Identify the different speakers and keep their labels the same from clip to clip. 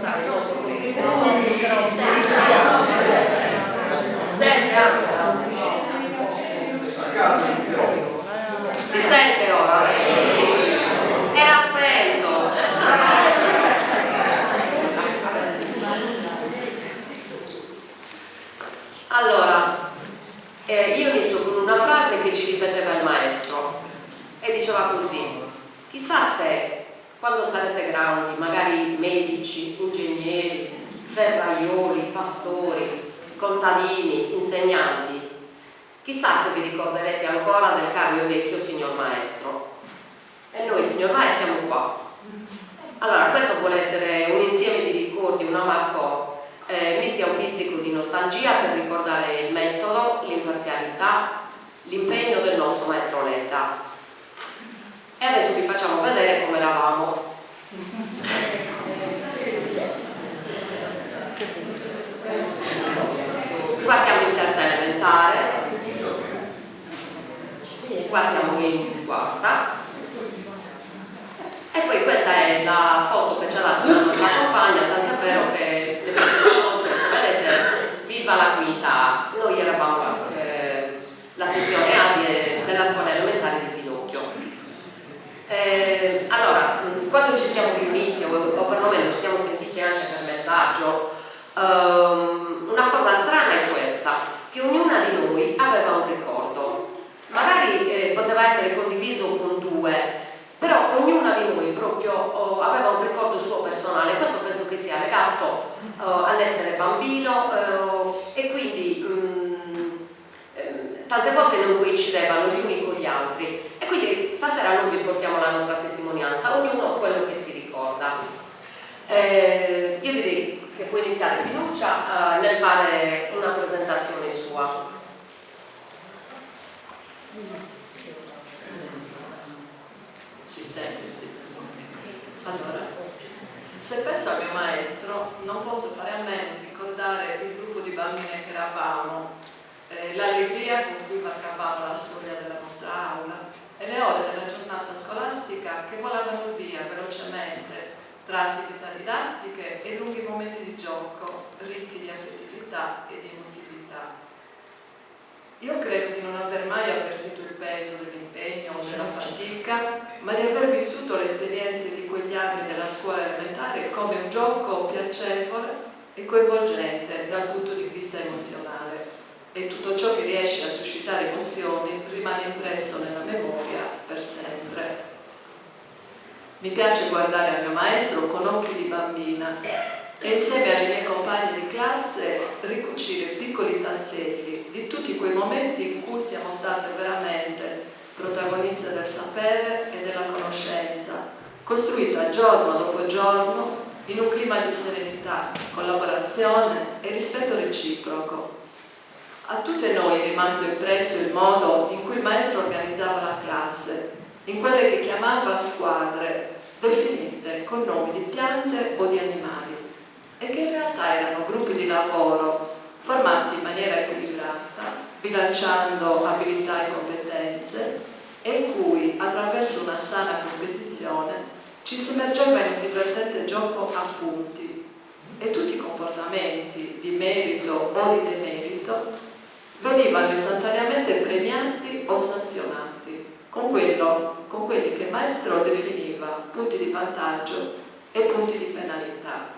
Speaker 1: incontrare il nostro curriculum. 7 anni. Si sente ora? Era spento. Allora, io inizio con una frase che ci ripeteva il maestro e diceva così: chissà se quando sarete grandi, magari medici, ingegneri, ferraioli, pastori, contadini, insegnanti, chissà se vi ricorderete ancora del caro e vecchio signor maestro. E noi, signor maestro, siamo qua. Allora, questo vuole essere un insieme di ricordi, un amarcord, misti a un pizzico di nostalgia per ricordare il metodo, l'imparzialità, l'impegno del nostro maestro Letta. E adesso vi facciamo vedere come eravamo. Qua siamo in terza elementare, qua siamo in quarta, e poi questa è la foto che c'è la compagna, tant'è vero che le prossime volte, vedete, viva la quinta. Noi eravamo la sezione A della scuola elementare di Pidocchio. Allora, quando ci siamo riuniti, o perlomeno ci siamo sentiti anche per messaggio, una cosa strana è questa, che ognuna di noi aveva un ricordo. Magari poteva essere condiviso con due, però ognuna di noi proprio aveva un ricordo suo personale. Questo penso che sia legato all'essere bambino, e quindi tante volte non coincidevano gli uni con gli altri, e quindi stasera noi vi portiamo la nostra testimonianza, ognuno quello che si ricorda. Io direi che può iniziare Pinuccia nel fare una presentazione sua.
Speaker 2: Si sente, sì. Allora, se penso al mio maestro, non posso fare a meno di ricordare il gruppo di bambine che eravamo, l'allegria con cui varcavamo la soglia della nostra aula e le ore della giornata scolastica che volavano via velocemente tra attività didattiche e lunghi momenti di gioco ricchi di affettività e di emotività. Io credo di non aver mai avvertito il peso dell'impegno o della fatica, ma di aver vissuto le esperienze di quegli anni della scuola elementare come un gioco piacevole e coinvolgente dal punto di vista emozionale. E tutto ciò che riesce a suscitare emozioni rimane impresso nella memoria per sempre. Mi piace guardare al mio maestro con occhi di bambina e insieme alle mie compagne di classe ricucire piccoli tasselli di tutti quei momenti in cui siamo state veramente protagoniste del sapere e della conoscenza, costruita giorno dopo giorno in un clima di serenità, collaborazione e rispetto reciproco. A tutte noi è rimasto impresso il modo in cui il maestro organizzava la classe, in quelle che chiamava squadre, definite con nomi di piante o di animali, e che in realtà erano gruppi di lavoro formati in maniera equilibrata, bilanciando abilità e competenze, e in cui, attraverso una sana competizione, ci si immergeva in un divertente gioco a punti, e tutti i comportamenti di merito o di demerito venivano istantaneamente premiati o sanzionati con quelli che il maestro definiva punti di vantaggio e punti di penalità.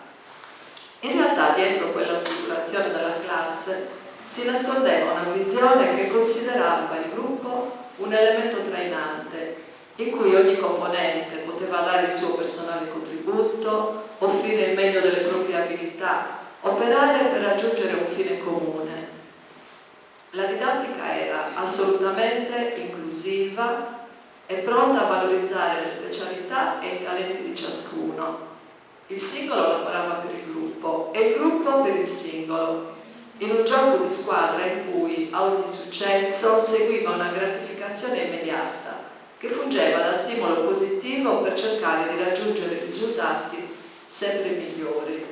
Speaker 2: In realtà dietro quella strutturazione della classe si nascondeva una visione che considerava il gruppo un elemento trainante in cui ogni componente poteva dare il suo personale contributo, offrire il meglio delle proprie abilità, operare per raggiungere un fine comune. La didattica era assolutamente inclusiva e pronta a valorizzare le specialità e i talenti di ciascuno. Il singolo lavorava per il gruppo e il gruppo per il singolo, in un gioco di squadra in cui a ogni successo seguiva una gratificazione immediata che fungeva da stimolo positivo per cercare di raggiungere risultati sempre migliori.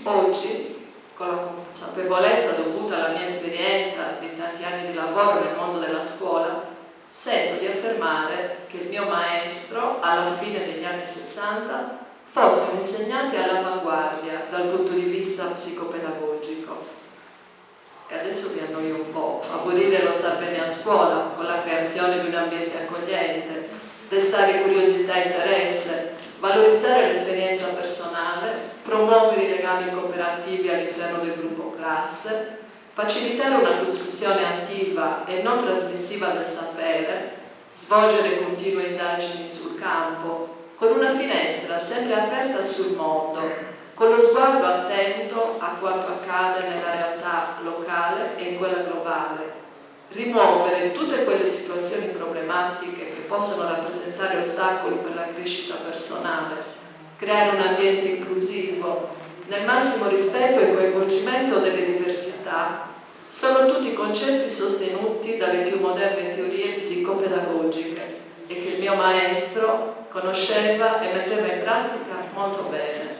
Speaker 2: Oggi, con la consapevolezza dovuta alla mia esperienza di tanti anni di lavoro nel mondo della scuola, sento di affermare che il mio maestro, alla fine degli anni 60, fosse un insegnante all'avanguardia all'avanguardia dal punto di vista psicopedagogico. E adesso vi annoio un po'. Favorire lo star bene a scuola con la creazione di un ambiente accogliente, destare curiosità e interesse, valorizzare l'esperienza personale, promuovere i legami cooperativi all'interno del gruppo classe, facilitare una costruzione attiva e non trasmissiva del sapere, svolgere continue indagini sul campo, con una finestra sempre aperta sul mondo, con lo sguardo attento a quanto accade nella realtà locale e in quella globale, rimuovere tutte quelle situazioni problematiche che possono rappresentare ostacoli per la crescita personale, creare un ambiente inclusivo, nel massimo rispetto e coinvolgimento delle diversità, sono tutti concetti sostenuti dalle più moderne teorie psicopedagogiche e che il mio maestro conosceva e metteva in pratica molto bene.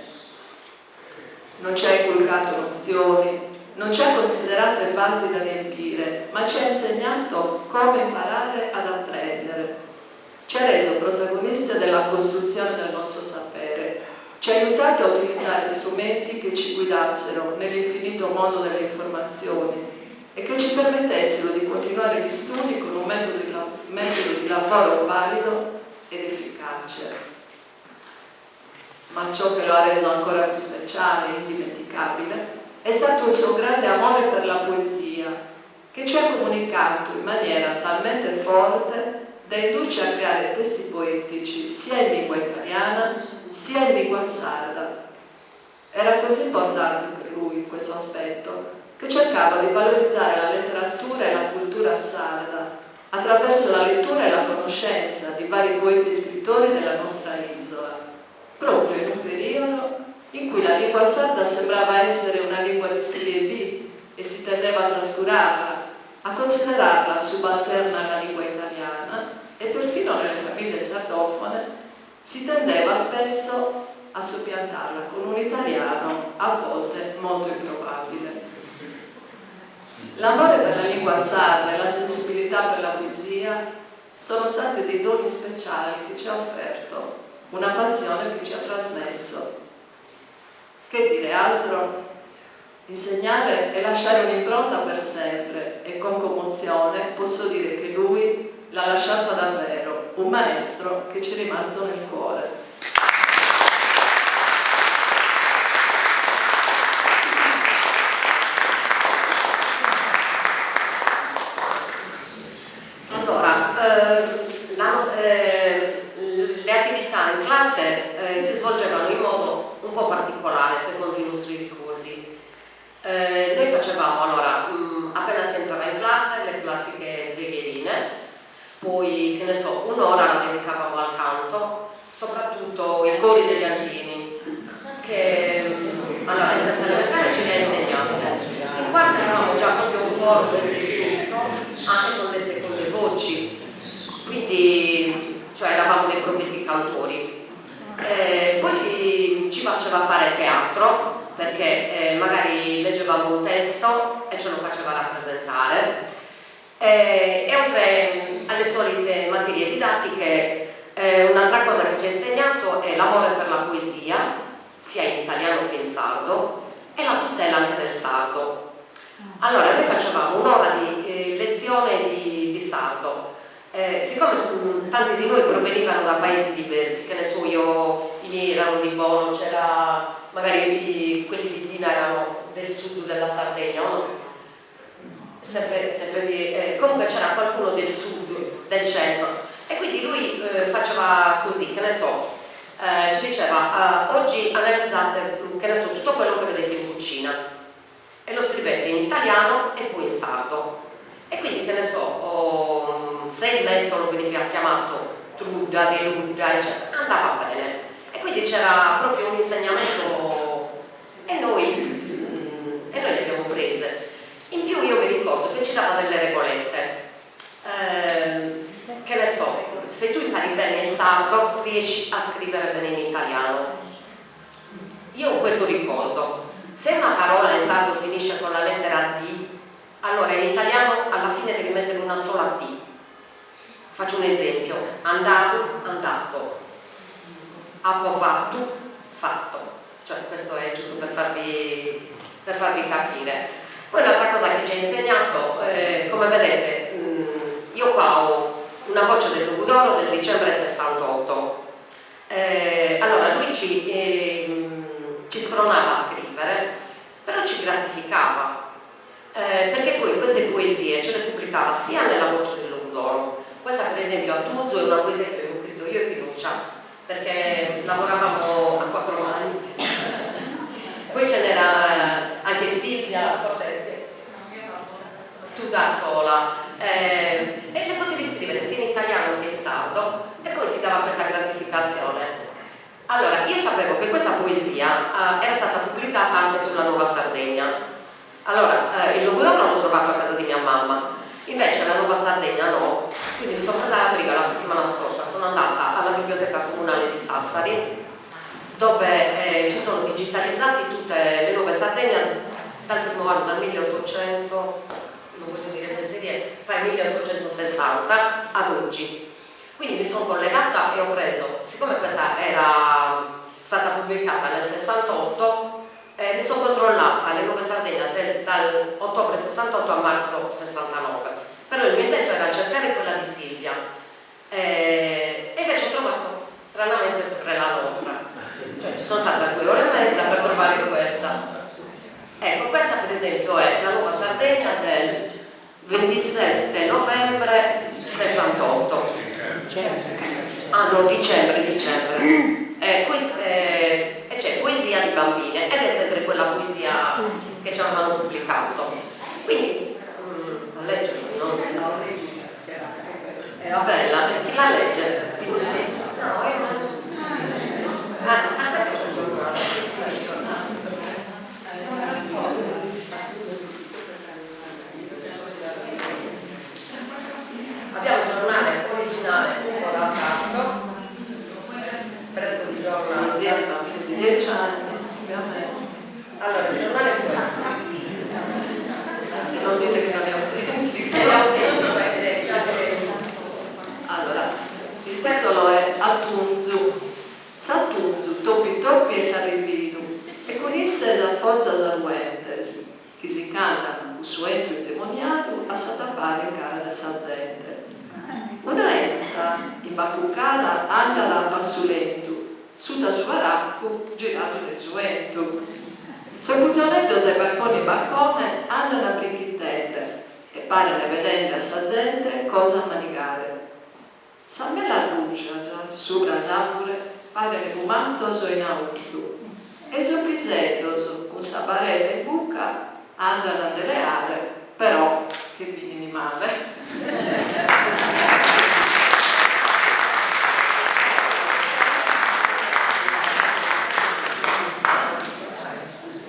Speaker 2: Non ci ha inculcato nozioni, non ci ha considerate basi da riempire, ma ci ha insegnato come imparare ad apprendere. Ci ha reso protagonisti della costruzione del nostro sapere, ci ha aiutato a utilizzare strumenti che ci guidassero nell'infinito mondo delle informazioni e che ci permettessero di continuare gli studi con un metodo di lavoro valido ed efficace. Ma ciò che lo ha reso ancora più speciale e indimenticabile è stato il suo grande amore per la poesia, che ci ha comunicato in maniera talmente forte da indurci a creare testi poetici sia in lingua italiana sia in lingua sarda. Era così importante per lui questo aspetto che cercava di valorizzare la letteratura e la cultura sarda attraverso la lettura e la conoscenza di vari poeti e scrittori della nostra isola, proprio in un periodo in cui la lingua sarda sembrava essere una lingua di serie B e si tendeva a trascurarla, a considerarla subalterna alla lingua italiana e perfino nelle famiglie sardofone si tendeva spesso a soppiantarla con un italiano a volte molto improbabile. L'amore per la lingua sarda e la sensibilità per la poesia sono stati dei doni speciali che ci ha offerto, una passione che ci ha trasmesso. Che dire altro? Insegnare e lasciare un'impronta per sempre e con commozione posso dire che lui l'ha lasciata davvero, un maestro che ci è rimasto nel cuore.
Speaker 1: Le attività in classe si svolgevano in modo un po' particolare secondo i nostri ricordi. Noi facevamo allora, appena si entrava in classe, le classiche preghierine, poi che ne so, un'ora la dedicavamo al canto, soprattutto i cori degli alpini, che allora in terza elementare ce li ha insegnato. In quarta eravamo già proprio un coro ben definito, anche con le seconde voci. Quindi, cioè eravamo dei propri cantori. Poi ci faceva fare teatro, perché magari leggevamo un testo e ce lo faceva rappresentare. E oltre alle solite materie didattiche, un'altra cosa che ci ha insegnato è l'amore per la poesia, sia in italiano che in sardo, e la tutela anche del sardo. Allora, noi facevamo un'ora di lezione di sardo. Siccome tanti di noi provenivano da paesi diversi, che ne so io, i miei erano di Bono, c'era magari quelli di Dina erano del sud della Sardegna, no? Comunque c'era qualcuno del sud, del centro, e quindi lui faceva così, che ne so, ci diceva oggi analizzate, che ne so, tutto quello che vedete in cucina, e lo scrivete in italiano e poi in sardo. E quindi, che ne so, se il mestolo veniva chiamato Trudda, Deludda, eccetera, andava bene. E quindi c'era proprio un insegnamento e noi le abbiamo prese. In più io mi ricordo che ci dava delle regolette. Che ne so, se tu impari bene il sardo riesci a scrivere bene in italiano. Io ho questo ricordo. Se una parola in sardo finisce con la lettera D, allora in italiano alla fine devi mettere una sola T. Faccio un esempio: andato, andato, approvato, fatto. cioè questo è giusto per farvi capire. Poi l'altra cosa che ci ha insegnato, come vedete, io qua ho una voce del Logudoro del dicembre 68. Allora lui ci spronava a scrivere, però ci gratificava, perché poi queste poesie ce le pubblicava sia nella voce del Logudoro. Questa per esempio a Tuzzo è una poesia che avevo scritto io e Pinuccia, perché lavoravamo a 4 mani. Poi ce n'era anche Silvia, forse tu da sola, e le potevi scrivere sia in italiano che in sardo e poi ti dava questa gratificazione. Allora, io sapevo che questa poesia era stata pubblicata anche sulla Nuova Sardegna. Allora, il Logudoro l'ho trovato a casa di mia mamma, invece la Nuova Sardegna no, quindi mi sono presa la briga la settimana scorsa, sono andata alla Biblioteca Comunale di Sassari, dove ci sono digitalizzate tutte le Nuove Sardegna dal primo anno, dal 1800, non voglio dire fesserie, fai 1860 ad oggi. Quindi mi sono collegata e ho preso, siccome questa era stata pubblicata nel 68, mi sono controllata le Nuove Sardegna dal ottobre 68 a marzo 69, però il mio intento era cercare quella di Silvia, e invece ho trovato stranamente sempre la nostra, cioè ci sono stata 2 ore e mezza per trovare questa. Ecco, questa per esempio è la Nuova Sardegna del 27 novembre 68. Ah no, dicembre. E c'è poesia di bambine ed è sempre quella poesia che ci avevano pubblicato. Quindi, a leggere, non era bella, chi la legge? No, abbiamo il giornale originale un po' datato, fresco di giornale,
Speaker 2: di 10 anni.
Speaker 1: Allora, il giornale è questo.
Speaker 2: E non dite che non è autentico.
Speaker 1: È autentico,
Speaker 2: Allora, il titolo è Atunzu. S'Atunzu, topi e Caribiru, e con esse la forza dal Wenders, che si canta con sueto indemoniato a satapare casa sazzente. Una enza, imbacuccata, andala a passuletto, su da suaracco, girato nel suetto. Sul cuccianetto dei baccone andano a brichittette, e pare ne vedendo a sazzente cosa manigare. Sammela rugia, sopra sapure, pare ne fumantoso in auto, e so piselloso, con sabarelle in buca, andano nelle aree, però che vini male.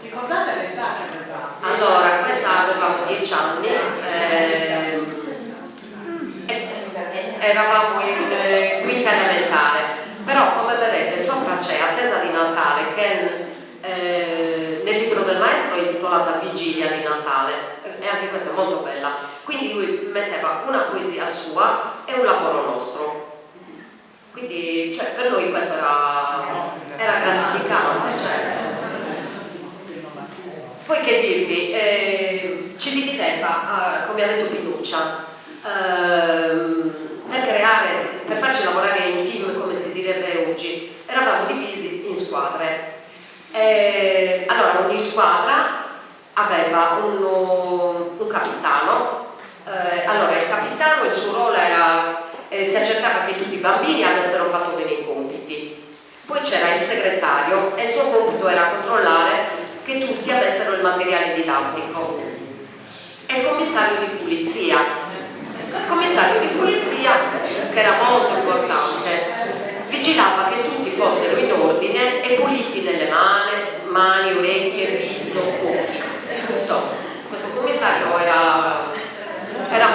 Speaker 3: Ricordate l'età che aveva?
Speaker 1: allora, questa avevamo 10 anni, eravamo in quinta elementare, però come vedete sopra c'è Attesa di Natale che nel libro del maestro è intitolata Vigilia di Natale, e anche questa è molto bella, quindi lui metteva una poesia sua e un lavoro nostro, quindi cioè, per noi questo era gratificante, cioè. Poi che dirvi, ci divideva, come ha detto Pinuccia, per farci lavorare in film, come si direbbe oggi, eravamo divisi in squadre. Allora ogni squadra aveva un capitano, allora il capitano, il suo ruolo era, si accertava che tutti i bambini avessero fatto bene i compiti, poi c'era il segretario e il suo compito era controllare che tutti avessero il materiale didattico, e il commissario di pulizia, che era molto importante, vigilava che tutti fossero in ordine e puliti nelle mani, orecchie, viso, occhi, tutto. Questo commissario era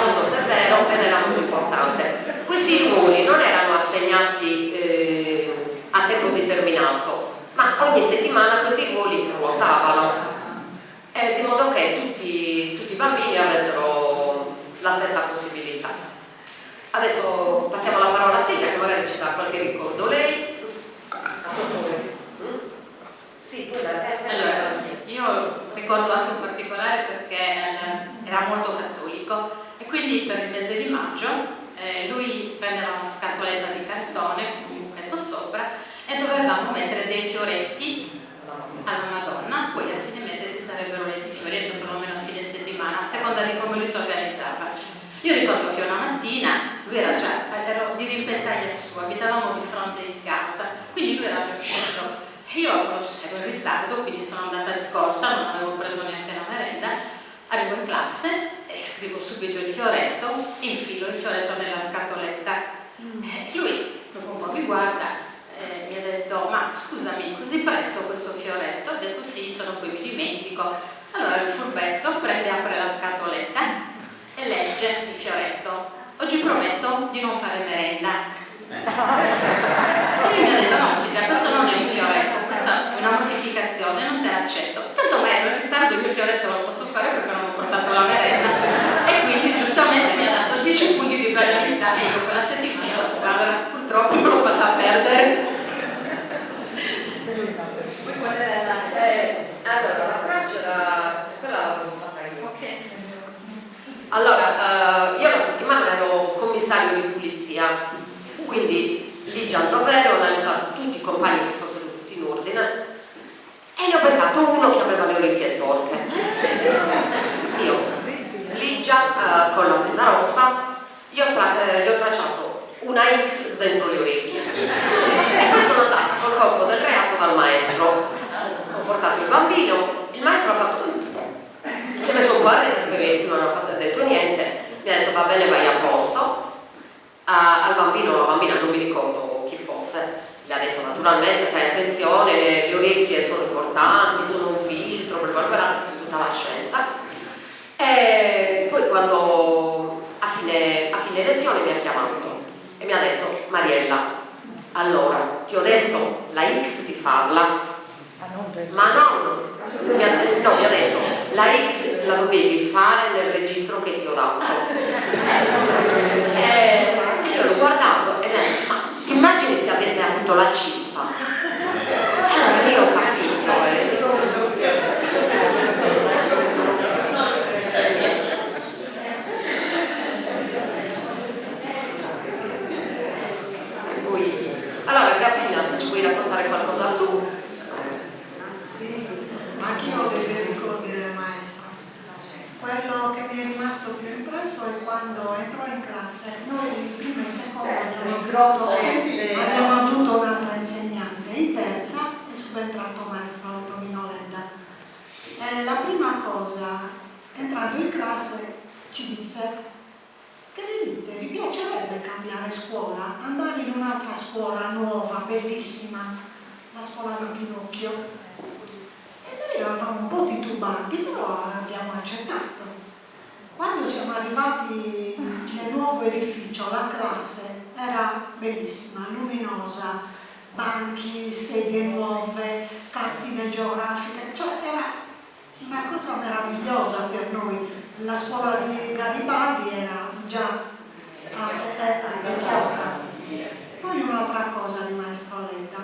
Speaker 1: molto severo ed era molto importante. Questi ruoli non erano assegnati a tempo determinato, ma ogni settimana questi ruoli ruotavano, di modo che tutti i bambini avessero la stessa possibilità. Adesso passiamo la parola a Silvia, che magari ci dà qualche ricordo. Lei?
Speaker 3: Sì,
Speaker 1: Sì, poi
Speaker 3: Allora, io ricordo anche un particolare perché era molto cattolico e quindi per il mese di maggio lui prendeva una scatoletta di cartone con un buchetto sopra e dovevamo mettere dei fioretti alla Madonna, poi a fine mese si sarebbero letti i fioretti, perlomeno a fine settimana, a seconda di come lui si organizzava. Io ricordo che una mattina lui ero di rimpetaglia su, abitavamo di fronte di casa, quindi lui era già uscito. Io ero in ritardo, quindi sono andata di corsa, non avevo preso neanche la merenda, arrivo in classe e scrivo subito il fioretto, infilo il fioretto nella scatoletta. Lui dopo un po' mi guarda e mi ha detto: ma scusami, così presto questo fioretto? Ho detto sì, sono qui, mi dimentico. Allora il furbetto prende e apre la scatoletta e legge il fioretto: oggi prometto di non fare merenda. E lui mi ha detto: no Silvia, questo non è un fioretto, questa è una mortificazione, non te l'accetto. Tanto ma ero in ritardo, il fioretto lo posso fare perché non ho portato la merenda. E quindi giustamente mi ha dato 10 punti di penalità e io quella settimana la squadra purtroppo me l'ho fatta perdere.
Speaker 1: Allora, la croce era quella l'avevo fatta io.
Speaker 3: Ok.
Speaker 1: Allora, io la settimana ero commissario di pulizia, quindi lì già a novembre ho analizzato tutti i compagni che fossero tutti in ordine e ne ho beccato uno che aveva le orecchie storte. Io, lì già con la penna rossa, gli ho tracciato una X dentro le orecchie e poi sono andata col corpo del reato dal maestro. Ho portato il bambino, il maestro ha fatto si è messo un po' a ridere perché non ha detto niente, mi ha detto va bene, vai a posto. Al bambino, la bambina non mi ricordo chi fosse, gli ha detto naturalmente fai attenzione, le orecchie sono importanti, sono un filtro, tutta la scienza. E poi quando a fine lezione mi ha chiamato e mi ha detto: Mariella, allora ti ho detto la X di farla, ma mi ha detto la X la dovevi fare nel registro che ti ho dato. E io lo guardavo e mi ha detto: ma ti immagini se avesse avuto la cispa? Allora io ho capito. Allora Gabriella, se ci vuoi raccontare qualcosa tu.
Speaker 4: Sì, anch'io ho dei ricordi del maestro. Quello che mi è rimasto più impresso è quando entrò in classe. Noi in prima e seconda abbiamo avuto un'altra insegnante, in terza è subentrato maestro Tonino Lenda. La prima cosa, entrando in classe, ci disse: che vi dite? Vi piacerebbe cambiare scuola? Andare in un'altra scuola nuova, bellissima, la scuola di Pinocchio? E noi eravamo un po' titubanti, però abbiamo accettato. Quando siamo arrivati nel nuovo edificio, la classe era bellissima, luminosa, banchi, sedie nuove, cartine geografiche, cioè era una cosa meravigliosa per noi. La scuola di Garibaldi era già aperta. Poi un'altra cosa di maestro Lenda,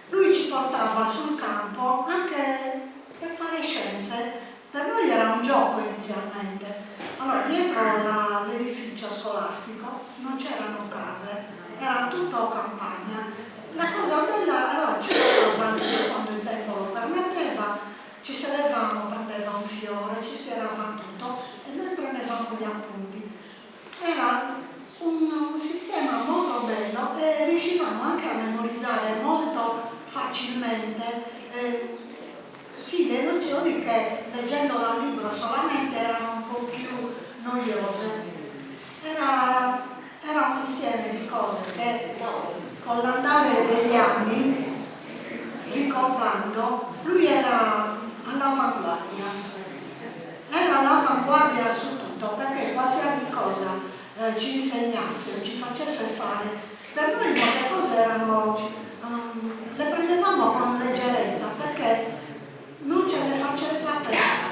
Speaker 4: lui ci portava sul campo anche per fare scienze. Per noi era un gioco inizialmente. Allora, dietro l'edificio scolastico non c'erano case, era tutto campagna. La cosa bella, allora ci portava quando il tempo lo permetteva, ci sedevamo, prendeva un fiore, ci spiegava tutto e noi prendevamo gli appunti. Era un sistema molto bello e riuscivamo anche a memorizzare molto facilmente sì, le nozioni che leggendo dal libro solamente erano un po' più noiose. Era un insieme di cose che con l'andare degli anni, ricordando, lui era all'avanguardia. Era all'avanguardia su tutto, perché qualsiasi cosa ci insegnasse, ci facesse fare, per noi molte cose erano, le prendevamo con leggerezza, perché non ce le faceva pensare.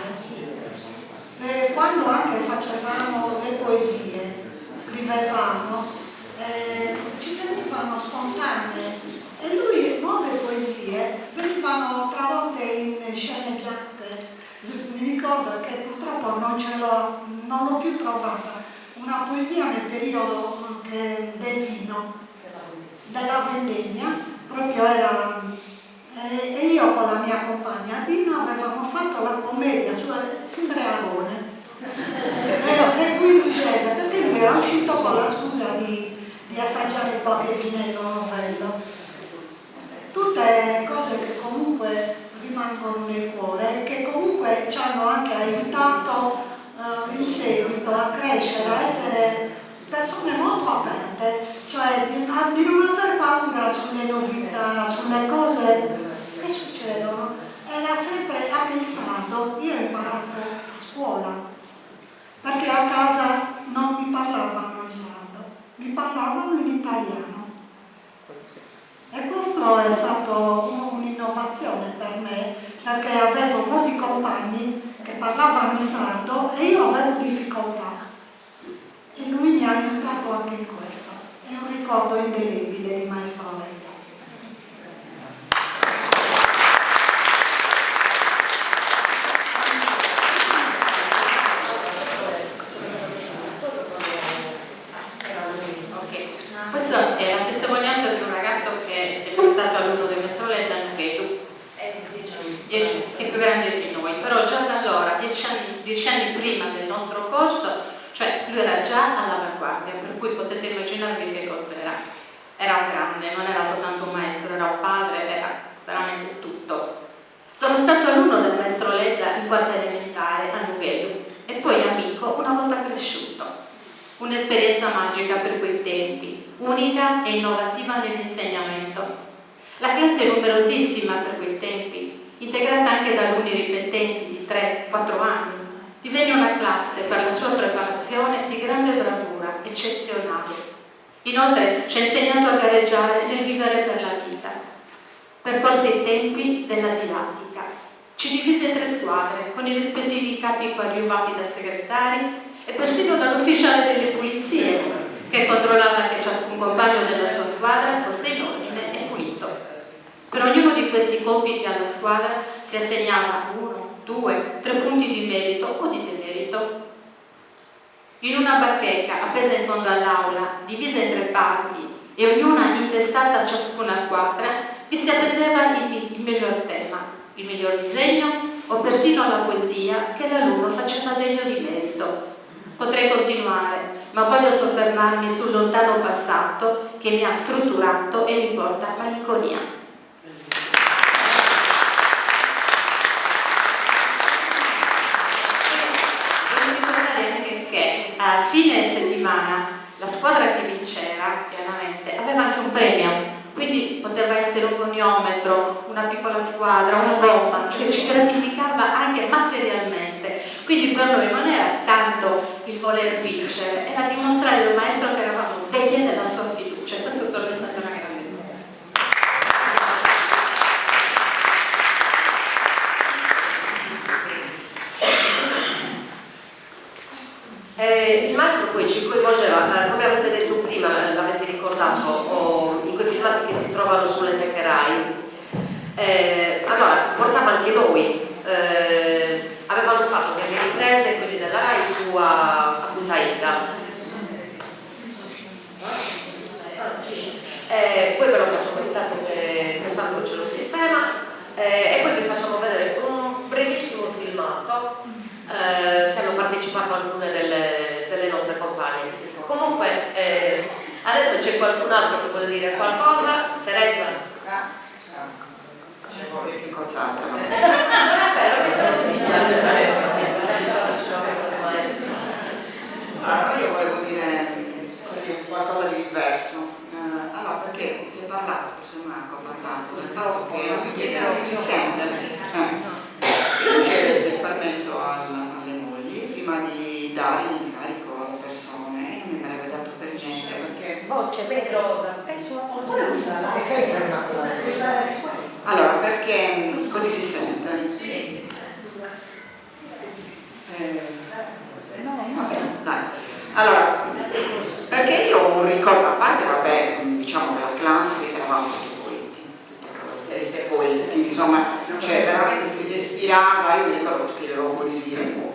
Speaker 4: Quando anche facevamo le poesie, scrivevamo, ci venivano spontanee e lui, nuove poesie venivano tradotte in sceneggiate. Mi ricordo che purtroppo non l'ho più trovata, una poesia nel periodo del vino, della vendemmia, proprio era. E io con la mia compagna Dina avevamo fatto la commedia su Simbriagone e qui Lucese, perché lui era uscito con la scusa di assaggiare qualche vinello novello. Tutte cose che comunque rimangono nel cuore e che comunque ci hanno anche aiutato in seguito a crescere, a essere persone molto aperte, cioè di non aver paura sulle novità, sulle cose che succedono. Era sempre anche il sardo, io ho imparato a scuola, perché a casa non mi parlavano il sardo, mi parlavano in italiano. E questo è stato un'innovazione per me, perché avevo molti compagni che parlavano il sardo e io avevo difficoltà. E lui mi ha aiutato anche in questo. È un ricordo indelebile di Maestro Ledda.
Speaker 3: Questa è la testimonianza di un ragazzo che si è portato alunno del Maestro Ledda a Nughedu, 10 anni più grande di noi, però già da allora, 10 anni prima del nostro corso, cioè lui era già all'avanguardia, per cui potete immaginarvi che cos'era. Era un grande, non era soltanto un maestro, era un padre, era veramente tutto. Sono stato alunno del Maestro Ledda in quarta elementare a Nughedu e poi amico una volta cresciuto. Un'esperienza magica per quei tempi, unica e innovativa nell'insegnamento. La classe è numerosissima per quei tempi, integrata anche da alunni ripetenti di 3-4 anni. Divenne una classe per la sua preparazione di grande bravura, eccezionale. Inoltre ci ha insegnato a gareggiare nel vivere per la vita. Percorse i tempi della didattica. Ci divise in 3 squadre, con i rispettivi capi coadiuvati da segretari e persino dall'ufficiale delle pulizie, che controllava che ciascun compagno della sua squadra fosse in ordine e pulito. Per ognuno di questi compiti alla squadra si assegnava 1, 2, 3 punti di merito o di demerito. In una bacheca appesa in fondo all'aula, divisa in 3 parti e ognuna intestata a ciascuna squadra, vi si appendeva il miglior tema, il miglior disegno o persino la poesia che l'alunno faceva degno di merito. Potrei continuare, ma voglio soffermarmi sul lontano passato che mi ha strutturato e mi porta malinconia. Voglio ricordare anche che a fine settimana la squadra che vinceva, chiaramente, aveva anche un premio. Quindi poteva essere un goniometro, una piccola squadra, una gomma, cioè ci gratificava anche materialmente. Quindi per noi non era tanto il voler vincere, era dimostrare al maestro che eravamo degni della sua fiducia. Questo per me è stata una grande cosa.
Speaker 1: Il maestro poi ci coinvolgeva, come avete detto prima, l'avete ricordato, in quei filmati che si trovano sulle teche Rai. Allora, portava anche noi, avevano fatto delle riprese, quelli della Rai, su a Cutaida. Poi ve lo facciamo, intanto che Sandro ce lo sistema, e poi vi facciamo vedere un brevissimo filmato che hanno partecipato alcune delle nostre compagne. Comunque adesso c'è qualcun altro che vuole dire qualcosa. Teresa?
Speaker 5: C'è un po' di picozzata.
Speaker 1: Non è vero, che se non si piace.
Speaker 5: Allora, io volevo dire così qualcosa di diverso. Allora, perché si è parlato, forse Marco ha parlato del fatto che si sente non chiedesse il permesso alle mogli prima di dare l'incarico alle persone, non mi avrebbe dato per niente, perché allora, perché così si sente. Vabbè, dai. Allora, perché io ho un ricordo, a parte, vabbè, diciamo che la classe eravamo tutti puliti, ispirava, io mi ricordo che scrivevo poesie,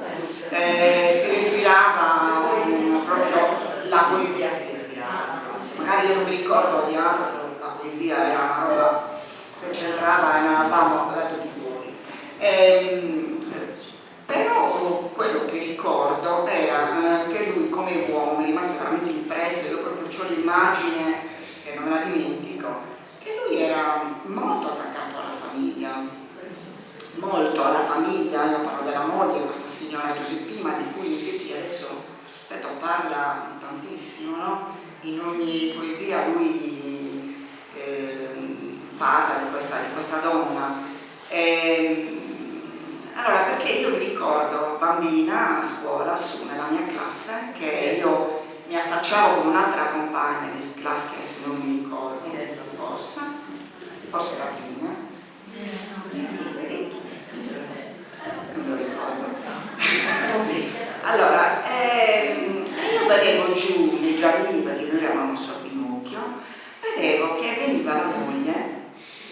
Speaker 5: si ispirava proprio, la poesia si ispirava, magari io non mi ricordo di altro, però la poesia era una roba che c'entrava e ne avevamo da tutti i fuori. Però quello che ricordo era che lui come uomo mi è rimasto veramente impresso, io proprio ho l'immagine che non me la dimentico, che lui era molto attaccato alla famiglia, molto alla famiglia. Io parlo della moglie, questa signora Giuseppina, di cui infatti adesso parla tantissimo, no? In ogni poesia lui parla di questa donna. Allora, perché io mi ricordo bambina a scuola, nella mia classe, che io mi affacciavo con un'altra compagna di classe, che se non mi ricordo, forse era Pina, non lo ricordo. Allora, io vedevo giù nei giardini, perché noi eravamo sotto Pinocchio, vedevo che veniva la moglie,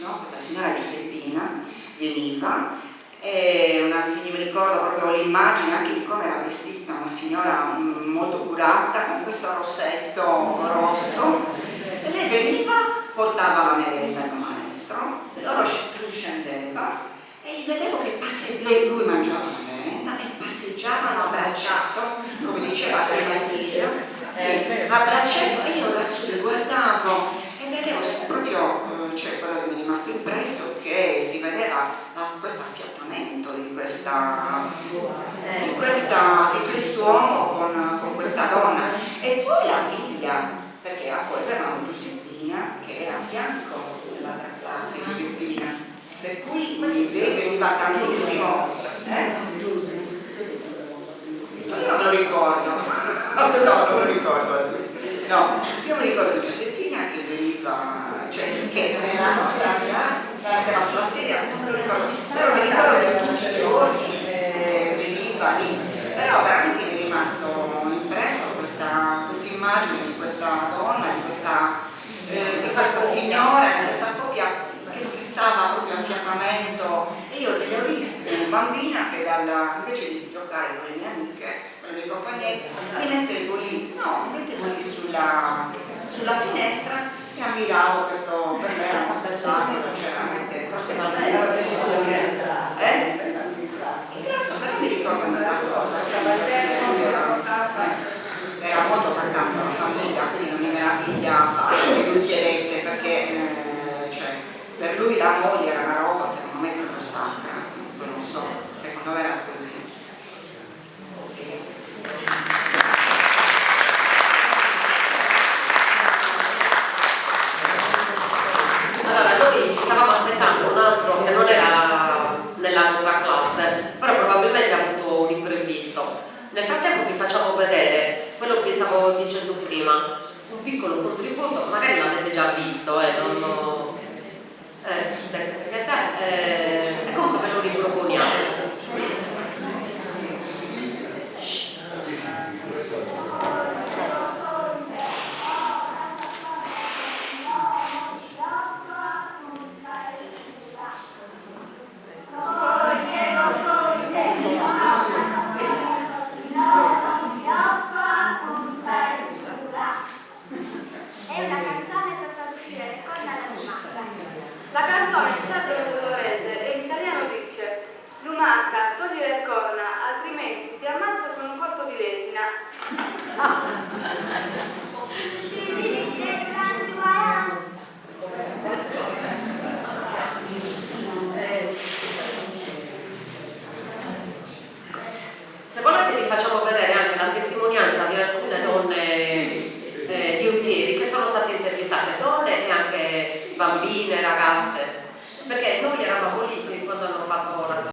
Speaker 5: no? Questa signora Giuseppina veniva, e mi ricordo proprio l'immagine anche di come era vestita, una signora molto curata con questo rossetto rosso, e lei veniva, portava la merenda al maestro, lui scendeva e vedevo che lui mangiava la merenda e passeggiavano abbracciato, come diceva prima figlio, abbracciato, e io lassù le guardavo e vedevo proprio, quello che mi è rimasto impresso, che si vedeva questo affiatamento di quest'uomo con questa donna, e poi la figlia, perché poi avevamo Giuseppina che era a fianco dell'altra classe, Giuseppina, per cui lei veniva tantissimo. Io non me lo ricordo, non me lo ricordo. No, io mi ricordo Giuseppina che veniva, che era la nostra andava sulla sedia, non me lo ricordo, però mi ricordo che tutti i giorni veniva lì, però veramente mi è rimasto impresso questa immagine di questa donna, di questa signora, di questa coppia che schizzava proprio a fiatamento, e io le ho viste, bambina che invece di giocare con le mie amiche, con le mie compagnette, mi mettevo lì sulla finestra e ammiravo questo, per me era uno spettacolo, cioè veramente, forse non era in classe, però mi ricordo questa cosa, era molto attaccata alla famiglia, quindi non mi meraviglia che lui chiedesse, perché per lui la moglie era una roba, secondo me, proprio sacra, non so, secondo me era così.
Speaker 1: Allora, noi stavamo aspettando un altro che non era nella nostra classe, però probabilmente ha avuto un imprevisto. Nel frattempo vi facciamo vedere quello che stavo dicendo prima, un piccolo contributo, magari l'avete già visto, e comunque ve lo riproponiamo.